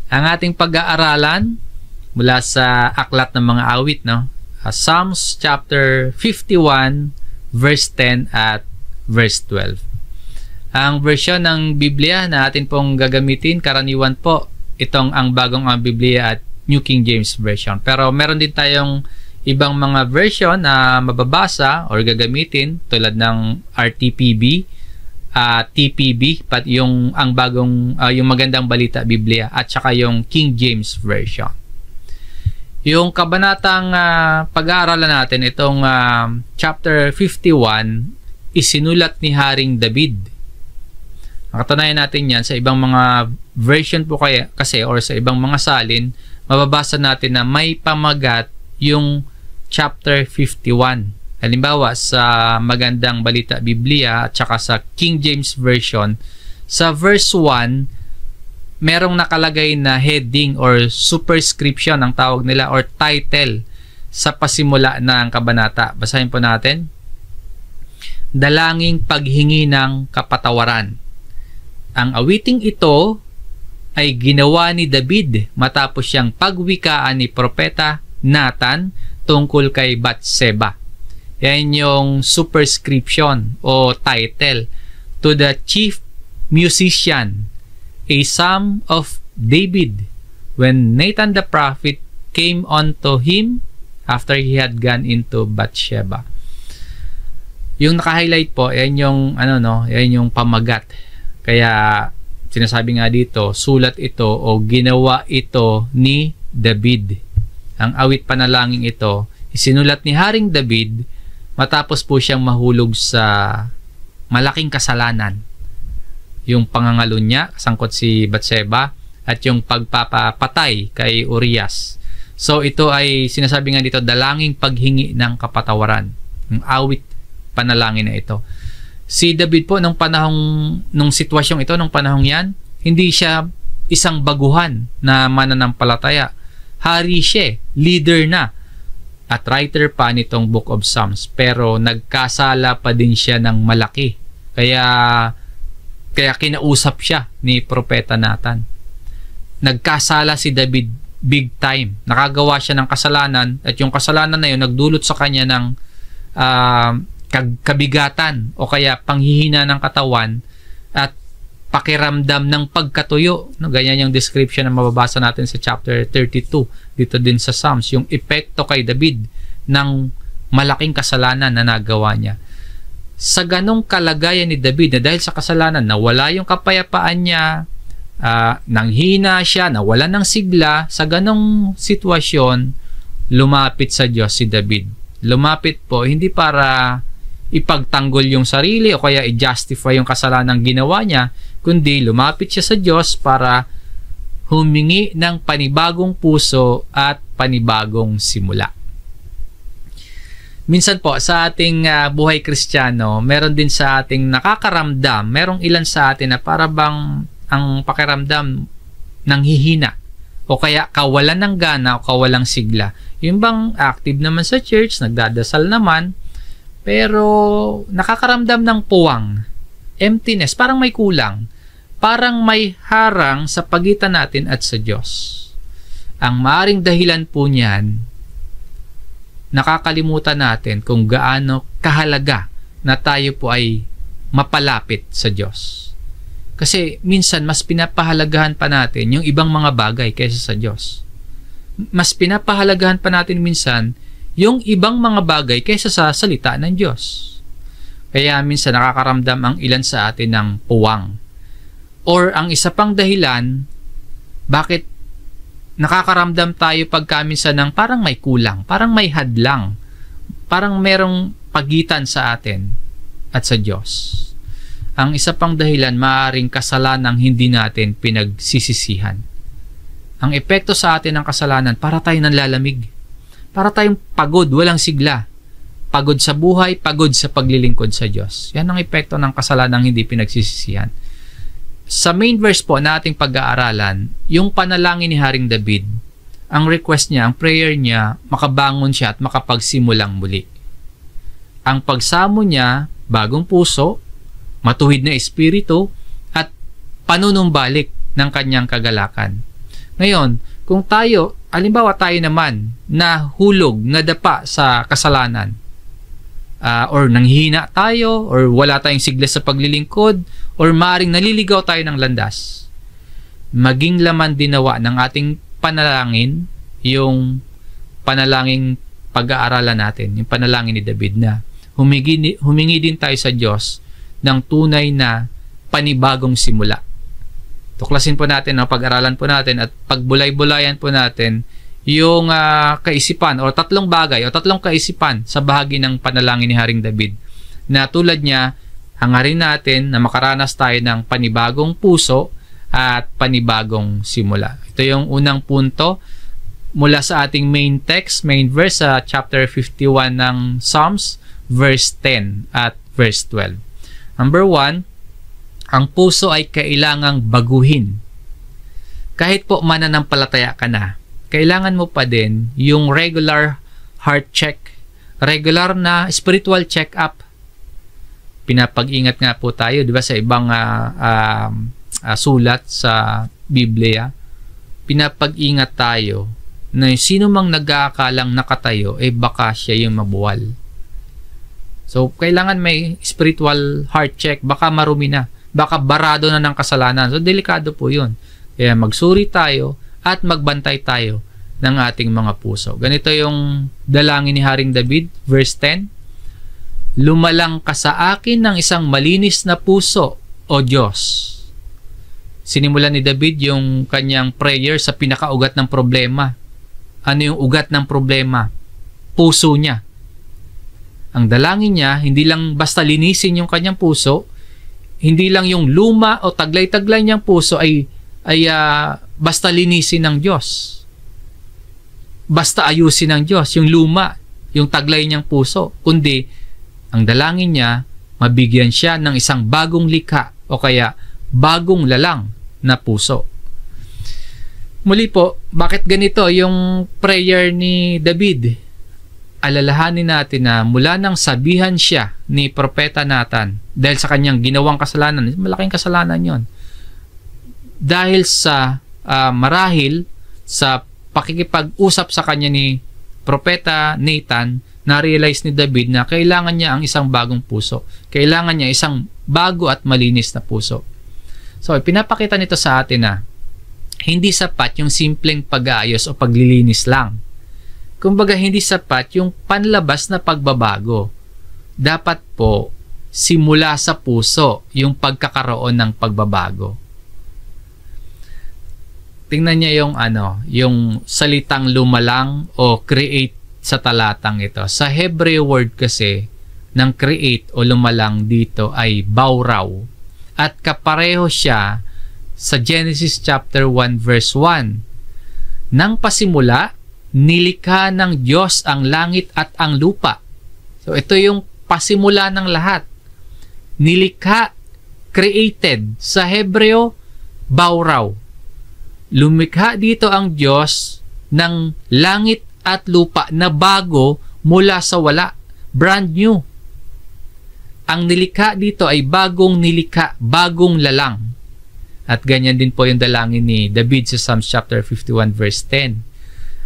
Ang ating pag-aaralan mula sa aklat ng mga awit, no? Psalms chapter 51 verse 10 at verse 12. Ang version ng Biblia na atin pong gagamitin, karaniwan po itong ang bagong Biblia at New King James Version. Pero meron din tayong ibang mga version na mababasa or gagamitin tulad ng RTPB, TPB, yung ang bagong yung Magandang Balita Biblia at saka yung King James Version. Yung kabanatang pag-aaralan natin, itong chapter 51, isinulat ni Haring David. Nakatunayan natin yan sa ibang mga version po kasi or sa ibang mga salin, mababasa natin na may pamagat yung chapter 51. Halimbawa, sa Magandang Balita Biblia at saka sa King James Version, sa verse 1, merong nakalagay na heading or superscription ang tawag nila or title sa pasimula ng kabanata. Basahin po natin. Dalangin paghingi ng kapatawaran. Ang awiting ito ay ginawa ni David matapos siyang pagwikaan ni Propeta Nathan tungkol kay Batseba. Yan yung superscription o title. To the chief musician, a psalm of David, when Nathan the prophet came unto him after he had gone into Bathsheba. Yung naka-highlight po, yan yung yan yung pamagat. Kaya sinasabi nga dito, sulat ito o ginawa ito ni David. Ang awit panalangin ito, isinulat ni Haring David matapos po siyang mahulog sa malaking kasalanan. Yung pangangalo niya, kasangkot si Batseba, at yung pagpapatay kay Urias. So ito ay sinasabi nga dito, dalangin paghingi ng kapatawaran. Yung awit panalangin na ito. Si David po nung sitwasyong ito, nung panahong yan, hindi siya isang baguhan na mananampalataya. Hari siya, leader na, at writer pa nitong Book of Psalms, pero nagkasala pa din siya ng malaki. Kaya kinausap siya ni Propeta Nathan. Nagkasala si David big time. Nakagawa siya ng kasalanan at yung kasalanan na yun nagdulot sa kanya ng kabigatan o kaya panghihina ng katawan at pakiramdam ng pagkatuyo. No, ganyan yung description na mababasa natin sa chapter 32 dito din sa Psalms, yung epekto kay David ng malaking kasalanan na nagawa niya. Sa ganong kalagayan ni David na dahil sa kasalanan nawala yung kapayapaan niya, nanghina siya, nawala ng sigla, sa ganong sitwasyon lumapit sa Diyos si David. Lumapit po hindi para ipagtanggol yung sarili o kaya i-justify yung kasalanang ginawa niya, kundi lumapit siya sa Diyos para humingi ng panibagong puso at panibagong simula. Minsan po sa ating buhay Kristiyano, meron din sa ating nakakaramdam, merong ilan sa atin na para bang ang pakiramdam nanghihina o kaya kawalan ng gana o kawalang sigla. Yung bang active naman sa church, nagdadasal naman, pero nakakaramdam ng puwang, emptiness, parang may kulang, parang may harang sa pagitan natin at sa Diyos. Ang maaring dahilan po niyan, nakakalimutan natin kung gaano kahalaga na tayo po ay mapalapit sa Diyos. Kasi minsan mas pinapahalagahan pa natin yung ibang mga bagay kaysa sa Diyos. Mas pinapahalagahan pa natin minsan yung ibang mga bagay kaysa sa salita ng Diyos. Kaya minsan nakakaramdam ang ilan sa atin ng puwang. Or ang isa pang dahilan, bakit nakakaramdam tayo pagka minsan ng parang may kulang, parang may hadlang, parang merong pagitan sa atin at sa Diyos. Ang isa pang dahilan, maaaring kasalanang hindi natin pinagsisisihan. Ang epekto sa atin ng kasalanan, para tayo nanlalamig. Para tayong pagod, walang sigla. Pagod sa buhay, pagod sa paglilingkod sa Diyos. Yan ang epekto ng kasalanang hindi pinagsisisihan. Sa main verse po na ating pag-aaralan, yung panalangin ni Haring David, ang request niya, ang prayer niya, makabangon siya at makapagsimulang muli. Ang pagsamo niya, bagong puso, matuwid na espiritu, at panunumbalik ng kanyang kagalakan. Ngayon, kung tayo, halimbawa tayo naman na hulog, nadapa sa kasalanan, or nanghihina tayo, or wala tayong sigla sa paglilingkod, or maaring naliligaw tayo ng landas, maging laman dinawa ng ating panalangin yung panalangin pag-aaralan natin, yung panalangin ni David na humingi din tayo sa Diyos ng tunay na panibagong simula. Tuklasin po natin, pag-aralan po natin at pagbulay-bulayan po natin yung kaisipan o tatlong bagay o tatlong kaisipan sa bahagi ng panalangin ni Haring David na tulad niya, hangarin natin na makaranas tayo ng panibagong puso at panibagong simula. Ito yung unang punto mula sa ating main text, main verse sa chapter 51 ng Psalms, verse 10 at verse 12. Number 1, ang puso ay kailangang baguhin. Kahit po mananampalataya ka na, kailangan mo pa din yung regular heart check, regular na spiritual check-up. Pinapag-ingat nga po tayo, di ba, sa ibang sulat sa Biblia, pinapag-ingat tayo na sino mang nag-aakalang nakatayo, baka siya yung mabuwal. So, kailangan may spiritual heart check. Baka marumi na. Baka barado na ng kasalanan. So, delikado po yun. Kaya magsuri tayo at magbantay tayo ng ating mga puso. Ganito yung dalangin ni Haring David, verse 10. Lumalang ka sa akin ng isang malinis na puso, O Diyos. Sinimulan ni David yung kanyang prayer sa pinakaugat ng problema. Ano yung ugat ng problema? Puso niya. Ang dalangin niya, hindi lang basta linisin yung kanyang puso, hindi lang yung luma o taglay-taglay niyang puso ay basta linisin ng Diyos. Basta ayusin ng Diyos yung luma, yung taglay niyang puso. Kundi, ang dalangin niya, mabigyan siya ng isang bagong likha o kaya bagong lalang na puso. Muli po, bakit ganito yung prayer ni David? Alalahanin natin na mula nang sabihan siya ni Propeta Nathan dahil sa kanyang ginawang kasalanan, malaking kasalanan yon, dahil sa marahil sa pakikipag-usap sa kanya ni Propeta Nathan, na-realize ni David na kailangan niya ang isang bagong puso, kailangan niya isang bago at malinis na puso. So, pinapakita nito sa atin na hindi sapat yung simpleng pag-aayos o paglilinis lang. Kumbaga, hindi sapat yung panlabas na pagbabago. Dapat po, simula sa puso yung pagkakaroon ng pagbabago. Tingnan niya yung salitang lumalang o create sa talatang ito. Sa Hebrew word kasi, ng create o lumalang dito ay bauraw. At kapareho siya sa Genesis chapter 1 verse 1. Nang pasimula, nilikha ng Diyos ang langit at ang lupa. So, ito yung pasimula ng lahat. Nilikha, created. Sa Hebreo, bauraw. Lumikha dito ang Diyos ng langit at lupa na bago mula sa wala. Brand new. Ang nilikha dito ay bagong nilikha, bagong lalang. At ganyan din po yung dalangin ni David sa Psalms chapter 51 verse 10.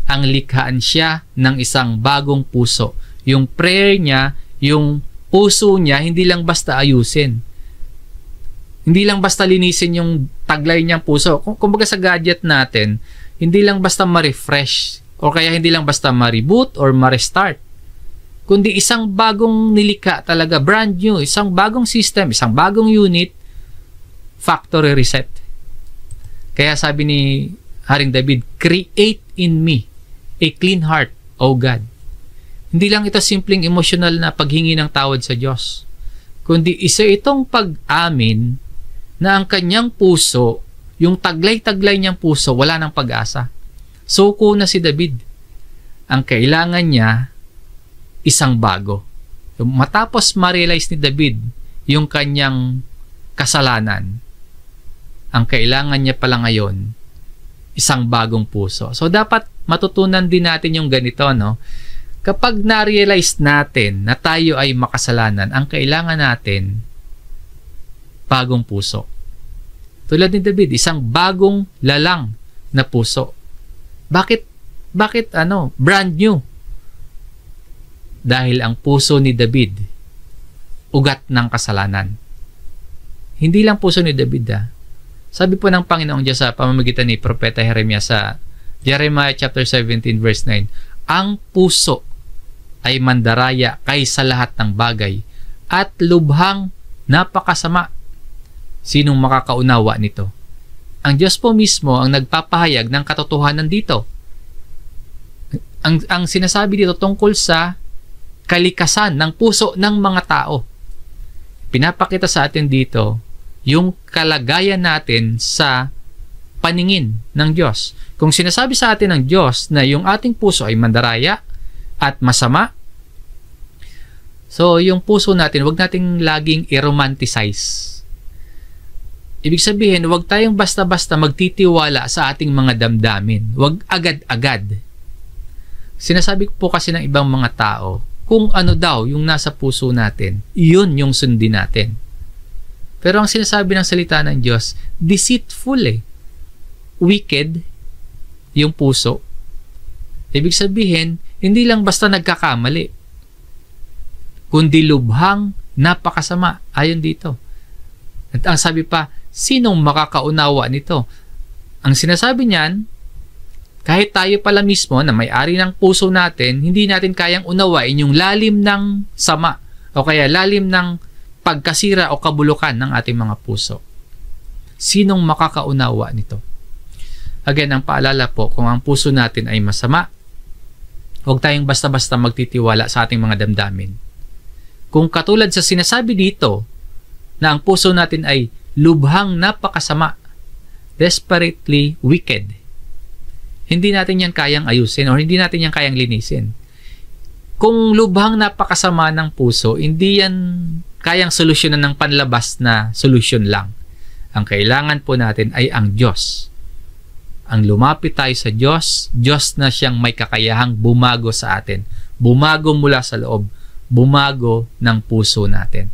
Ang likhaan siya ng isang bagong puso. Yung prayer niya, yung puso niya, hindi lang basta ayusin. Hindi lang basta linisin yung taglay niyang puso. Kumbaga sa gadget natin, hindi lang basta ma-refresh o kaya hindi lang basta ma-reboot or ma-restart. Kundi isang bagong nilikha talaga, brand new, isang bagong system, isang bagong unit, factory reset. Kaya sabi ni Haring David, create in me a clean heart, O God. Hindi lang ito simpleng emotional na paghingi ng tawad sa Diyos, kundi isa itong pag-amin na ang kanyang puso, yung taglay-taglay niyang puso, wala ng pag-asa. Suko na si David. Ang kailangan niya, isang bago. Matapos ma-realize ni David yung kanyang kasalanan, ang kailangan niya pala ngayon, isang bagong puso. So, dapat matutunan din natin yung ganito, no? Kapag na-realize natin na tayo ay makasalanan, ang kailangan natin, bagong puso. Tulad ni David, isang bagong lalang, na puso. Bakit brand new? Dahil ang puso ni David, ugat ng kasalanan. Hindi lang puso ni David Sabi po ng Panginoong Diyos sa pamamagitan ni Propeta Jeremias sa Jeremiah chapter 17 verse 9, ang puso ay mandaraya kaysa lahat ng bagay at lubhang napakasama. Sinong makakaunawa nito? Ang Diyos po mismo ang nagpapahayag ng katotohanan dito. Ang sinasabi dito tungkol sa kalikasan ng puso ng mga tao. Pinapakita sa atin dito yung kalagayan natin sa paningin ng Diyos. Kung sinasabi sa atin ng Diyos na yung ating puso ay mandaraya at masama, so yung puso natin, wag nating laging i-romanticize. Ibig sabihin, wag tayong basta-basta magtitiwala sa ating mga damdamin. Wag agad-agad. Sinasabi po kasi ng ibang mga tao, kung ano daw yung nasa puso natin, yun yung sundin natin. Pero ang sinasabi ng salita ng Diyos, deceitful wicked yung puso. Ibig sabihin, hindi lang basta nagkakamali, kundi lubhang napakasama ayon dito. At ang sabi pa, sinong makakaunawa nito? Ang sinasabi niyan, kahit tayo pala mismo na may-ari ng puso natin, hindi natin kayang unawain yung lalim ng sama o kaya lalim ng pagkasira o kabulukan ng ating mga puso. Sinong makakaunawa nito? Again, ang paalala po, kung ang puso natin ay masama, huwag tayong basta-basta magtitiwala sa ating mga damdamin. Kung katulad sa sinasabi dito, na ang puso natin ay lubhang napakasama, desperately wicked, hindi natin yan kayang ayusin o hindi natin yan kayang linisin. Kung lubhang napakasama ng puso, hindi yan kayang solusyonan ng panlabas na solusyon lang. Ang kailangan po natin ay ang Diyos. Ang lumapit tayo sa Diyos, Diyos na siyang may kakayahang bumago sa atin. Bumago mula sa loob, bumago ng puso natin.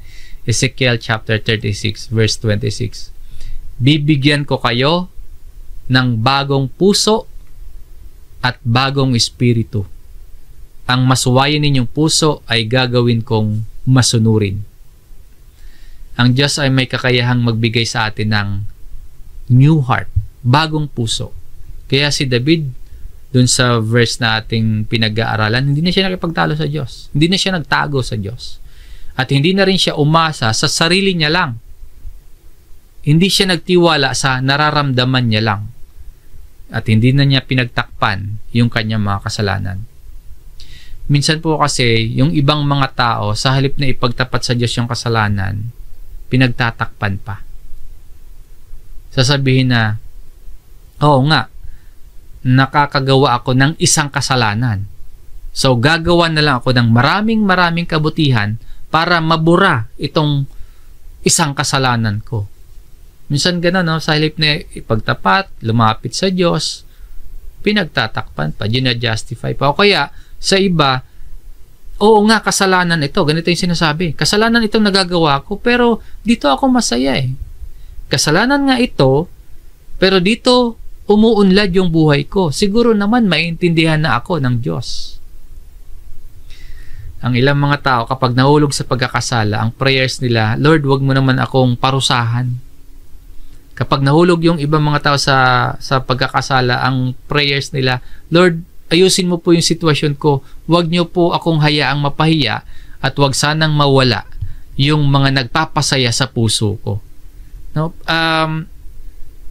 Ezekiel chapter 36 verse 26. Bibigyan ko kayo ng bagong puso at bagong espiritu. Ang masuwayan ninyong puso ay gagawin kong masunurin. Ang Diyos ay may kakayahang magbigay sa atin ng new heart, bagong puso. Kaya si David, dun sa verse na ating pinag-aaralan, hindi na siya nakipagtalo sa Diyos. Hindi na siya nagtago sa Diyos. At hindi na rin siya umasa sa sarili niya lang. Hindi siya nagtiwala sa nararamdaman niya lang. At hindi na niya pinagtakpan yung kanyang mga kasalanan. Minsan po kasi, yung ibang mga tao, sa halip na ipagtapat sa Diyos yung kasalanan, pinagtatakpan pa. Sasabihin na, oo nga, nakakagawa ako ng isang kasalanan. So, gagawa na lang ako ng maraming kabutihan para mabura itong isang kasalanan ko. Minsan gano'n, no? Sa halip na ipagtapat, lumapit sa Diyos, pinagtatakpan pa, ginajustify pa. O kaya, sa iba, oo nga, kasalanan ito. Ganito yung sinasabi. Kasalanan itong nagagawa ko, pero dito ako masaya Kasalanan nga ito, pero dito umuunlad yung buhay ko. Siguro naman maintindihan na ako ng Diyos. Ang ilang mga tao, kapag nahulog sa pagkakasala, ang prayers nila, Lord, wag mo naman akong parusahan. Kapag nahulog yung ibang mga tao sa pagkakasala, ang prayers nila, Lord, ayusin mo po yung sitwasyon ko. Huwag niyo po akong hayaang mapahiya at huwag sanang mawala yung mga nagpapasaya sa puso ko. No?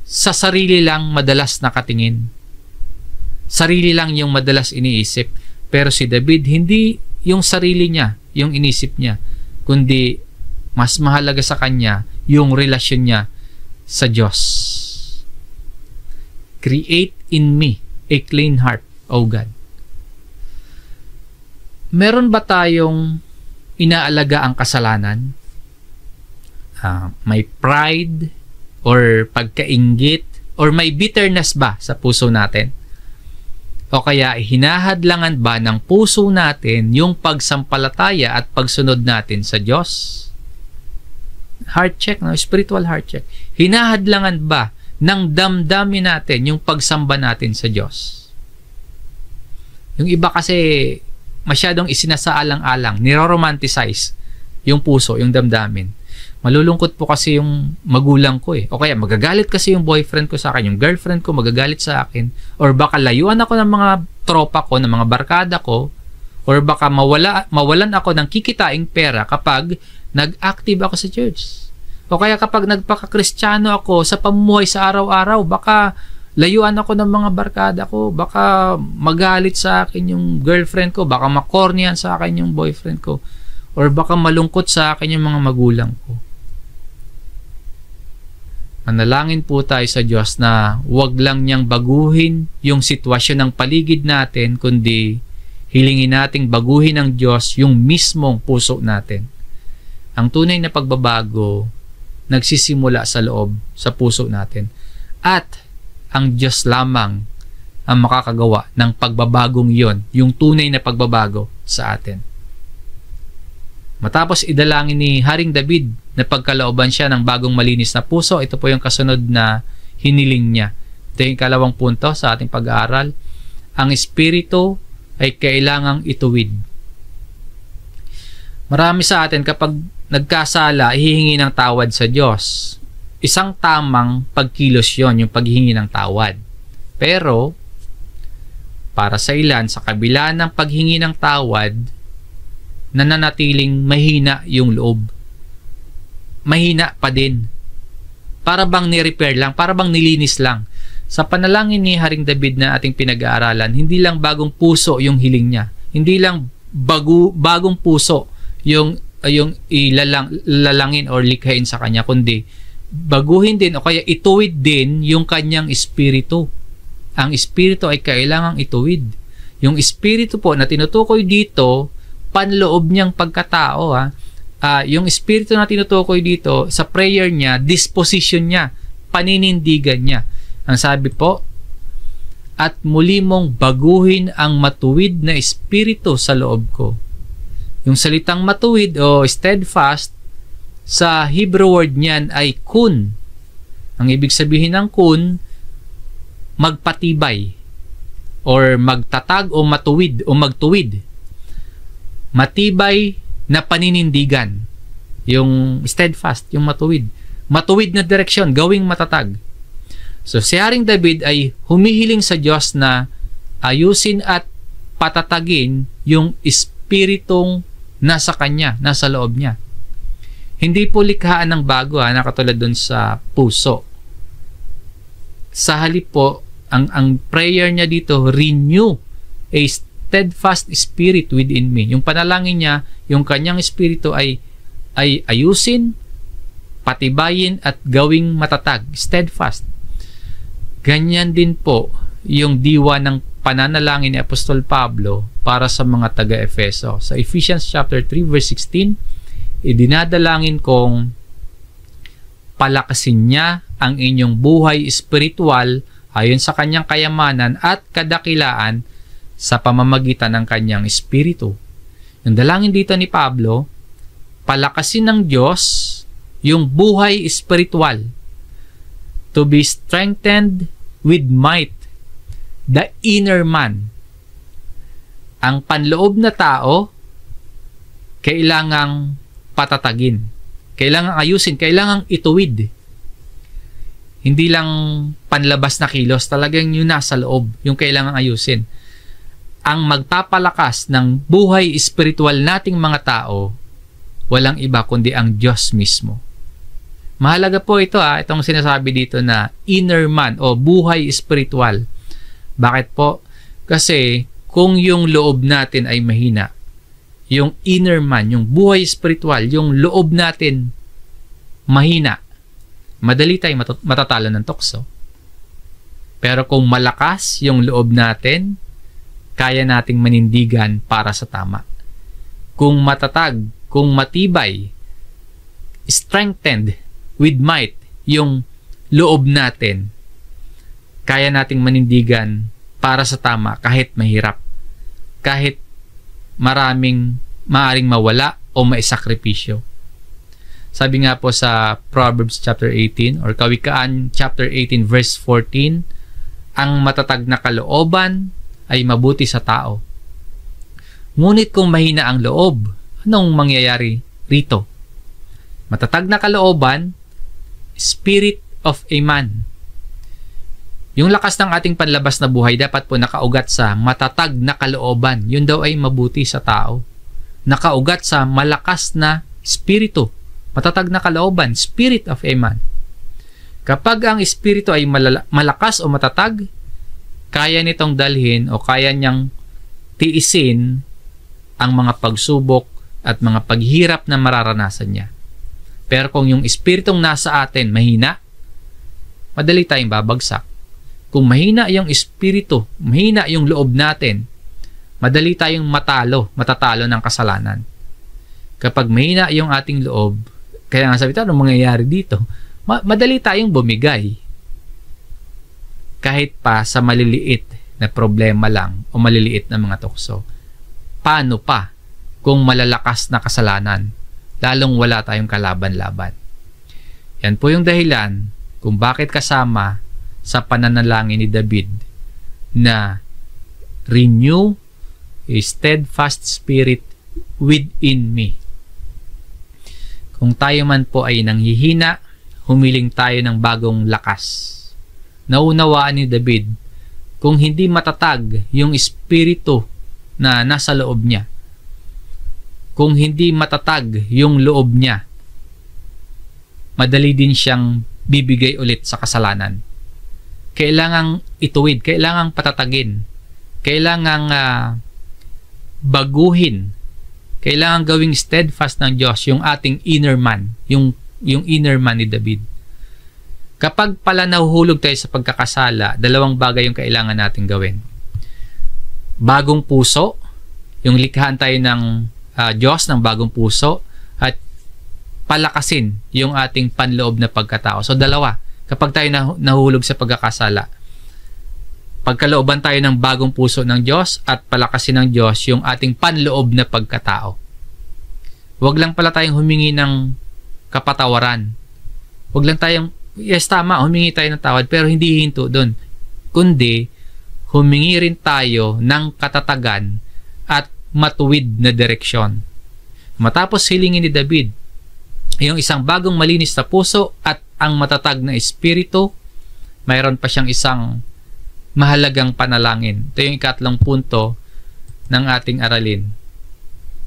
Sa sarili lang madalas nakatingin. Sarili lang yung madalas iniisip. Pero si David, hindi yung sarili niya, yung inisip niya, kundi mas mahalaga sa kanya yung relasyon niya sa Diyos. Create in me a clean heart, O God. Meron ba tayong inaalaga ang kasalanan? May pride or pagkainggit or may bitterness ba sa puso natin? O kaya hinahadlangan ba ng puso natin yung pagsampalataya at pagsunod natin sa Diyos? Heart check, no? Spiritual heart check. Hinahadlangan ba ng damdamin natin yung pagsamba natin sa Diyos. Yung iba kasi masyadong isinasaalang-alang, niroromanticize yung puso, yung damdamin. Malulungkot po kasi yung magulang ko eh. O kaya magagalit kasi yung boyfriend ko sa akin, yung girlfriend ko magagalit sa akin, or baka layuan ako ng mga tropa ko, ng mga barkada ko, or baka mawalan ako ng kikitaing pera kapag nag-active ako sa church. O kaya kapag nagpaka-Kristiyano ako sa pamumuhay sa araw-araw, baka layuan ako ng mga barkada ko, baka magalit sa akin yung girlfriend ko, baka makornian sa akin yung boyfriend ko, or baka malungkot sa akin yung mga magulang ko. Manalangin po tayo sa Diyos na huwag lang niyang baguhin yung sitwasyon ng paligid natin, kundi hilingin nating baguhin ng Diyos yung mismong puso natin. Ang tunay na pagbabago, nagsisimula sa loob, sa puso natin. At ang Diyos lamang ang makakagawa ng pagbabagong yon, yung tunay na pagbabago sa atin. Matapos idalangin ni Haring David na pagkalooban siya ng bagong malinis na puso, ito po yung kasunod na hiniling niya. Ito yung kalawang punto sa ating pag-aaral. Ang Espiritu ay kailangang ituwid. Marami sa atin kapag nagkasala, hihingi ng tawad sa Diyos. Isang tamang pagkilos yon, yung paghingi ng tawad. Pero, para sa ilan, sa kabila ng paghingi ng tawad, nananatiling mahina yung loob. Mahina pa din. Para bang ni-repair lang, para bang nilinis lang. Sa panalangin ni Haring David na ating pinag-aaralan, hindi lang bagong puso yung hiling niya. Hindi lang bagong puso yung ilalangin or likhain sa kanya, kundi baguhin din o kaya ituwid din yung kanyang espiritu. Ang espiritu ay kailangang ituwid. Yung espiritu po na tinutukoy dito, panloob niyang pagkatao. Yung espiritu na tinutukoy dito, sa prayer niya, disposition niya, paninindigan niya. Ang sabi po, at muli mong baguhin ang matuwid na espiritu sa loob ko. Yung salitang matuwid o steadfast, sa Hebrew word niyan ay kun. Ang ibig sabihin ng kun, magpatibay or magtatag o matuwid o magtuwid. Matibay na paninindigan. Yung steadfast, yung matuwid. Matuwid na direksyon, gawing matatag. So si Haring David ay humihiling sa Diyos na ayusin at patatagin yung espiritong nasa kanya, nasa loob niya. Hindi po likhaan ng bago na katulad dun sa puso. Sa halip po, ang prayer niya dito, renew a steadfast spirit within me. Yung panalangin niya, yung kanyang espiritu ay ayusin, patibayin at gawing matatag, steadfast. Ganyan din po yung diwa ng pananalangin ni Apostol Pablo para sa mga taga-Efeso. Sa Ephesians chapter 3 verse 16, idinadalangin kong palakasin niya ang inyong buhay espiritual ayon sa kanyang kayamanan at kadakilaan sa pamamagitan ng kanyang espiritu. Yung dalangin dito ni Pablo, palakasin ng Diyos yung buhay espiritual, to be strengthened with might, the inner man. Ang panloob na tao, kailangang patatagin, kailangang ayusin, kailangang ituwid. Hindi lang panlabas na kilos, talagang yun nasa loob, yung kailangang ayusin. Ang magpapalakas ng buhay espiritual nating mga tao, walang iba kundi ang Diyos mismo. Mahalaga po ito itong sinasabi dito na inner man o buhay espiritual. Bakit po? Kasi kung yung loob natin ay mahina, yung inner man, yung buhay espiritual, yung loob natin mahina, madali tayong matatalo ng tukso. Pero kung malakas yung loob natin, kaya nating manindigan para sa tama. Kung matatag, kung matibay, strengthened with might yung loob natin, kaya nating manindigan para sa tama kahit mahirap, kahit maraming maaring mawala o maisakripisyo. Sabi nga po sa Proverbs chapter 18 or Kawikaan chapter 18 verse 14, ang matatag na kalooban ay mabuti sa tao. Ngunit kung mahina ang loob, anong mangyayari rito? Matatag na kalooban, spirit of a man. Yung lakas ng ating panlabas na buhay dapat po nakaugat sa matatag na kalooban. Yun daw ay mabuti sa tao. Nakaugat sa malakas na espiritu. Matatag na kalooban, spirit of a man. Kapag ang espiritu ay malakas o matatag, kaya nitong dalhin o kaya niyang tiisin ang mga pagsubok at mga paghirap na mararanasan niya. Pero kung yung espiritong nasa atin mahina, madali tayong babagsak. Kung mahina yung espiritu, mahina yung loob natin, madali tayong matatalo ng kasalanan. Kapag mahina yung ating loob, kaya nga sabi tayo, anong mangyayari dito? Madali tayong bumigay. Kahit pa sa maliliit na problema lang o maliliit na mga tukso. Paano pa kung malalakas na kasalanan? Lalong wala tayong kalaban-laban. Yan po yung dahilan kung bakit kasama sa pananalangin ni David na renew a steadfast spirit within me. Kung tayo man po ay nanghihina, humiling tayo ng bagong lakas. Naunawaan ni David kung hindi matatag yung espiritu na nasa loob niya, kung hindi matatag yung loob niya, madali din siyang bibigay ulit sa kasalanan. Kailangang ituwid, kailangang patatagin, kailangang baguhin, kailangang gawing steadfast ng Diyos yung ating inner man, yung inner man ni David. Kapag pala nahuhulog tayo sa pagkakasala, dalawang bagay yung kailangan natin gawin. Bagong puso, yung likhaan tayo ng Diyos ng bagong puso, at palakasin yung ating panloob na pagkatao. So dalawa, kapag tayo nahulog sa pagkakasala, pagkalooban tayo ng bagong puso ng Diyos at palakasin ng Diyos yung ating panloob na pagkatao. Huwag lang pala tayong humingi ng kapatawaran. Huwag lang tayong, yes tama, humingi tayo ng tawad, pero hindi hinto doon. Kundi, humingi rin tayo ng katatagan at matuwid na direksyon. Matapos hilingin ni David yung isang bagong malinis na puso at ang matatag na espiritu, mayroon pa siyang isang mahalagang panalangin. Ito yung ikatlong punto ng ating aralin.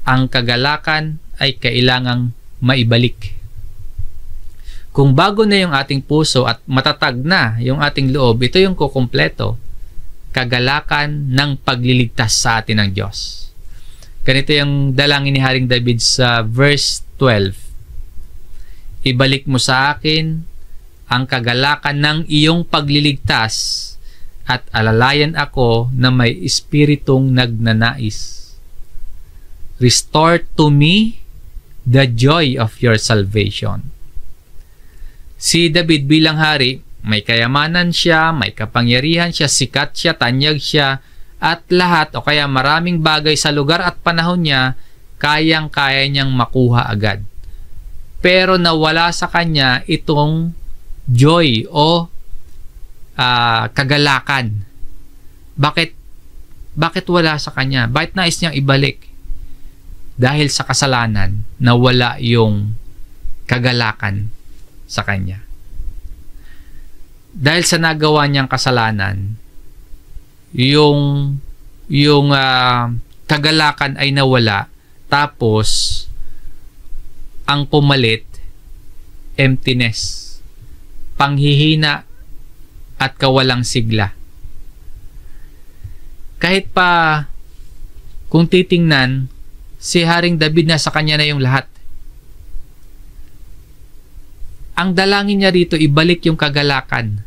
Ang kagalakan ay kailangang maibalik. Kung bago na yung ating puso at matatag na yung ating loob, ito yung kukumpleto. Kagalakan ng pagliligtas sa atin ng Diyos. Ganito yung dalangin ni Haring David sa verse 12. Ibalik mo sa akin ang kagalakan ng iyong pagliligtas at alalayan ako na may espiritong nagnanais. Restore to me the joy of your salvation. Si David bilang hari, may kayamanan siya, may kapangyarihan siya, sikat siya, tanyag siya, at lahat o kaya maraming bagay sa lugar at panahon niya, kayang-kaya niyang makuha agad. Pero nawala sa kanya itong joy o kagalakan. Bakit wala sa kanya? Bakit nais niyang ibalik? Dahil sa kasalanan, nawala yung kagalakan sa kanya. Dahil sa nagawa niyang kasalanan, yung kagalakan ay nawala, tapos ang pumalit, emptiness, panghihina at kawalang sigla. Kahit pa kung titingnan, si Haring David na sa kanya na yung lahat. Ang dalangin niya rito, ibalik yung kagalakan.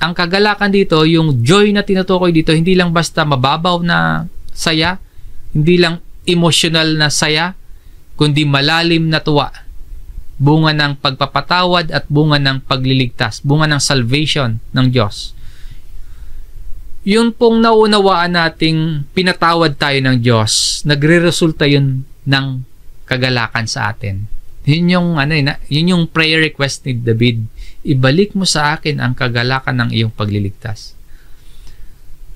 Ang kagalakan dito, yung joy na tinutukoy dito, hindi lang basta mababaw na saya, hindi lang emotional na saya, kundi malalim na tuwa. Bunga ng pagpapatawad at bunga ng pagliligtas, bunga ng salvation ng Diyos. Yun pong naunawaan nating pinatawad tayo ng Diyos, nagre-resulta yun ng kagalakan sa atin. Yun yung, yun yung prayer request ni David. Ibalik mo sa akin ang kagalakan ng iyong pagliligtas.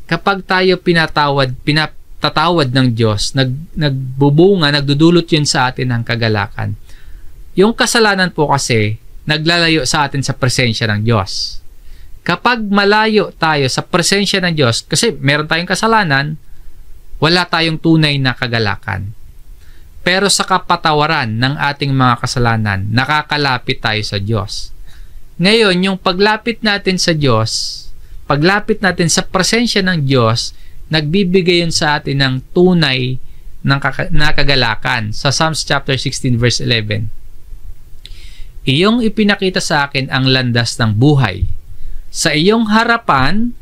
Kapag tayo pinatatawad ng Diyos, nagbubunga, nagdudulot yun sa atin ng kagalakan. Yung kasalanan po kasi, naglalayo sa atin sa presensya ng Diyos. Kapag malayo tayo sa presensya ng Diyos, kasi meron tayong kasalanan, wala tayong tunay na kagalakan. Pero sa kapatawaran ng ating mga kasalanan, nakakalapit tayo sa Diyos. Ngayon, yung paglapit natin sa Diyos, paglapit natin sa presensya ng Diyos, nagbibigay yun sa atin ng tunay na kagalakan. Sa Psalms chapter 16 verse 11. Iyong ipinakita sa akin ang landas ng buhay. Sa iyong harapan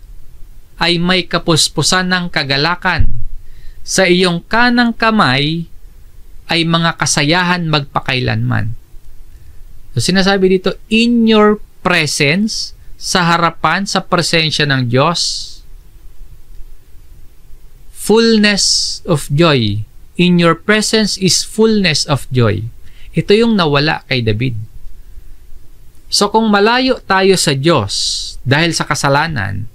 ay may kapuspusan ng kagalakan. Sa iyong kanang kamay ay mga kasayahan magpakailanman. So sinasabi dito, in your presence, sa harapan, sa presensya ng Diyos, fullness of joy. In your presence is fullness of joy. Ito yung nawala kay David. So kung malayo tayo sa Diyos dahil sa kasalanan,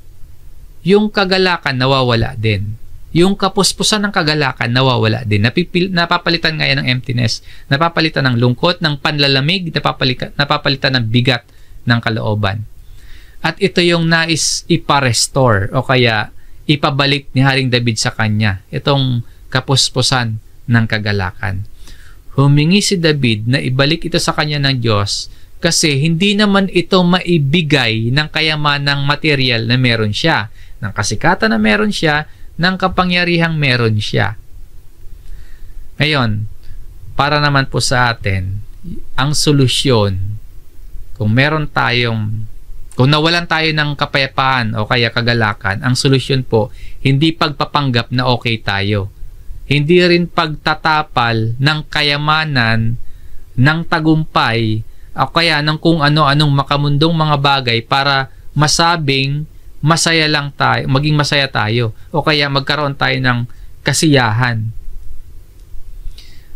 yung kagalakan nawawala din. Yung kapuspusan ng kagalakan nawawala din. Napapalitan nga yan ng emptiness, napapalitan ng lungkot, ng panlalamig, napapalitan ng bigat ng kalooban. At ito yung nais ipa-restore o kaya ipabalik ni Haring David sa kanya, itong kapuspusan ng kagalakan. Humingi si David na ibalik ito sa kanya ng Diyos kasi hindi naman ito maibigay ng kayamanang material na meron siya, ng kasikatan na meron siya, ng kapangyarihang meron siya. Ngayon, para naman po sa atin, ang solusyon, kung nawalan tayo ng kapayapaan o kaya kagalakan, ang solusyon po, hindi pagpapanggap na okay tayo. Hindi rin pagtatapal ng kayamanan, ng tagumpay, o kaya ng kung ano-anong makamundong mga bagay para masabing masaya lang tayo, maging masaya tayo, o kaya magkaroon tayo ng kasiyahan.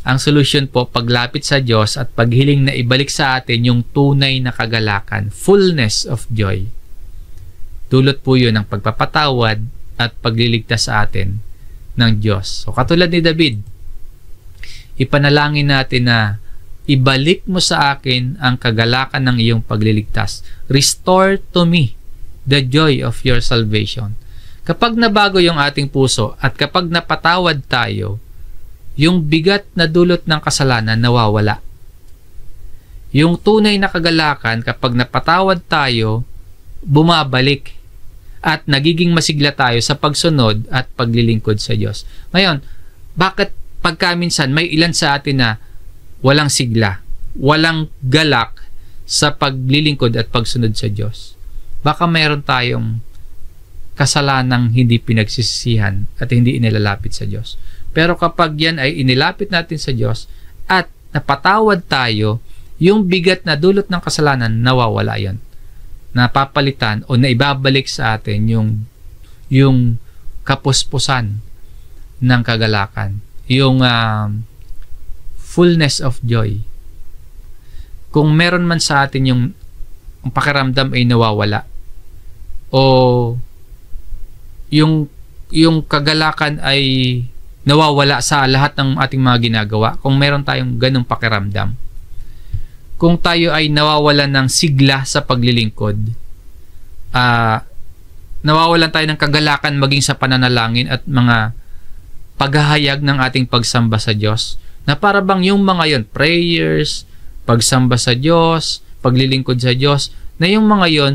Ang solusyon po, paglapit sa Diyos at paghiling na ibalik sa atin yung tunay na kagalakan, fullness of joy. Dulot po yun ng pagpapatawad at pagliligtas sa atin ng Diyos. So katulad ni David, ipanalangin natin na ibalik mo sa akin ang kagalakan ng iyong pagliligtas. Restore to me the joy of your salvation. Kapag nabago yung ating puso at kapag napatawad tayo, yung bigat na dulot ng kasalanan nawawala. Yung tunay na kagalakan kapag napatawad tayo, bumabalik at nagiging masigla tayo sa pagsunod at paglilingkod sa Diyos. Ngayon, bakit pagkaminsan may ilan sa atin na walang sigla, walang galak sa paglilingkod at pagsunod sa Diyos? Baka mayroon tayong kasalanang hindi pinagsisisihan at hindi inilalapit sa Diyos. Pero kapag yan ay inilapit natin sa Diyos at napatawad tayo, yung bigat na dulot ng kasalanan, nawawala yan. Napapalitan o naibabalik sa atin yung kapuspusan ng kagalakan. Yung fullness of joy. Kung meron man sa atin yung pakiramdam ay nawawala o yung kagalakan ay nawawala sa lahat ng ating mga ginagawa, kung meron tayong ganong pakiramdam, kung tayo ay nawawalan ng sigla sa paglilingkod, nawawalan tayo ng kagalakan maging sa pananalangin at mga paghahayag ng ating pagsamba sa Diyos, na para bang yung mga yon, prayers, pagsamba sa Diyos, paglilingkod sa Diyos, na yung mga yon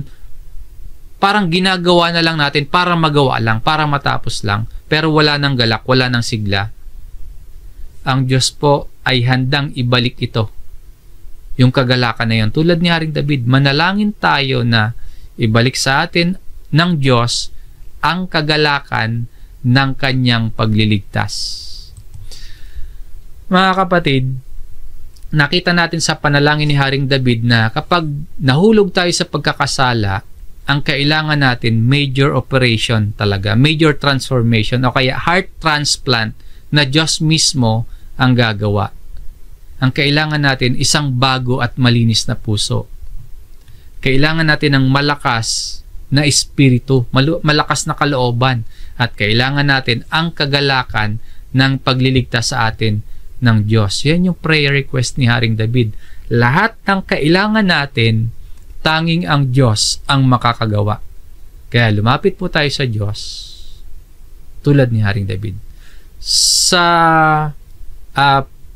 parang ginagawa na lang natin para magawa lang, para matapos lang, pero wala nang galak, wala nang sigla. Ang Diyos po ay handang ibalik ito, yung kagalakan na yon. Tulad ni Haring David, manalangin tayo na ibalik sa atin ng Diyos ang kagalakan ng kanyang pagliligtas. Mga kapatid, nakita natin sa panalangin ni Haring David na kapag nahulog tayo sa pagkakasala, ang kailangan natin major operation talaga, major transformation o kaya heart transplant na Diyos mismo ang gagawa. Ang kailangan natin, isang bago at malinis na puso. Kailangan natin ng malakas na espiritu, malakas na kalooban, at kailangan natin ang kagalakan ng pagliligtas sa atin ng Diyos. Yan yung prayer request ni Haring David. Lahat ng kailangan natin, tanging ang Diyos ang makakagawa. Kaya lumapit po tayo sa Diyos tulad ni Haring David. Sa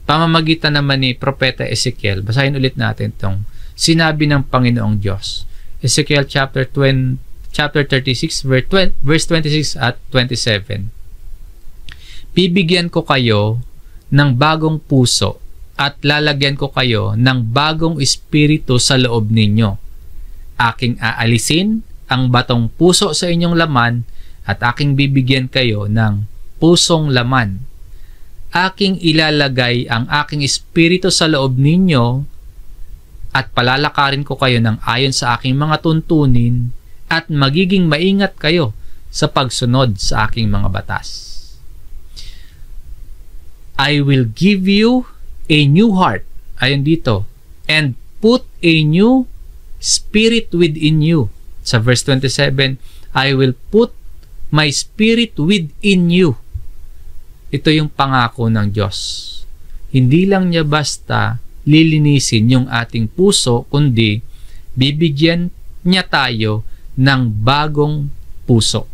pamamagitan naman ni Propeta Ezekiel, basahin ulit natin itong sinabi ng Panginoong Diyos. Ezekiel chapter 36 verse 26 at 27. Bibigyan ko kayo ng bagong puso at lalagyan ko kayo ng bagong espiritu sa loob ninyo. Aking aalisin ang batong puso sa inyong laman at aking bibigyan kayo ng pusong laman. Aking ilalagay ang aking espiritu sa loob ninyo at palalakarin ko kayo ng ayon sa aking mga tuntunin at magiging maingat kayo sa pagsunod sa aking mga batas. I will give you a new heart, ayon dito, and put a new spirit within you. Sa verse 27, I will put my spirit within you. Ito yung pangako ng Diyos. Hindi lang niya basta lilinisin yung ating puso, kundi bibigyan niya tayo ng bagong puso.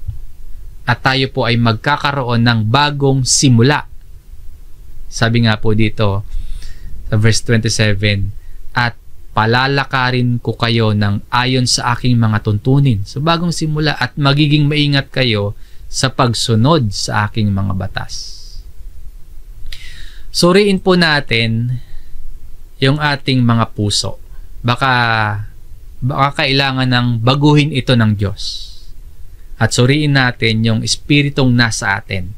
At tayo po ay magkakaroon ng bagong simula. Sabi nga po dito sa verse 27, at palalakarin ko kayo ng ayon sa aking mga tuntunin. So bagong simula at magiging maingat kayo sa pagsunod sa aking mga batas. Suriin po natin yung ating mga puso. Baka kailangan ng baguhin ito ng Diyos. At suriin natin yung espiritong nasa atin.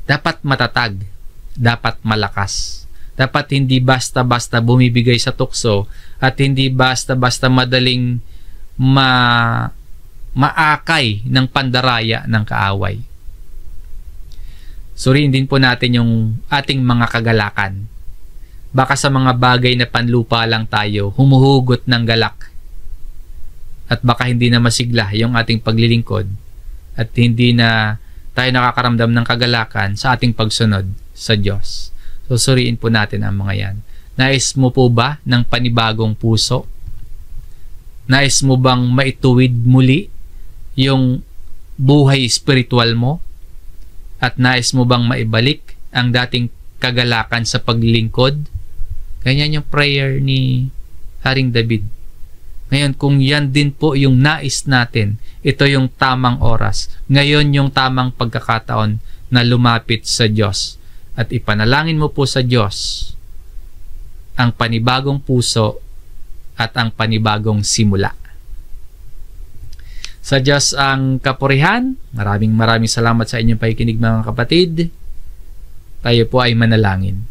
Dapat matatag, dapat malakas. Dapat hindi basta-basta bumibigay sa tukso at hindi basta-basta madaling maakay ng pandaraya ng kaaway. Suriin din po natin yung ating mga kagalakan. Baka sa mga bagay na panlupa lang tayo, humuhugot ng galak. At baka hindi na masigla yung ating paglilingkod at hindi na tayo nakakaramdam ng kagalakan sa ating pagsunod sa Diyos. So, suriin po natin ang mga yan. Nais mo po ba ng panibagong puso? Nais mo bang maituwid muli yung buhay spiritual mo? At nais mo bang maibalik ang dating kagalakan sa paglilingkod? Ganyan yung prayer ni Haring David. Ngayon, kung yan din po yung nais natin, ito yung tamang oras. Ngayon yung tamang pagkakataon na lumapit sa Diyos. At ipanalangin mo po sa Diyos ang panibagong puso at ang panibagong simula. Sa Diyos ang kapurihan. Maraming salamat sa inyong pakikinig mga kapatid. Tayo po ay manalangin.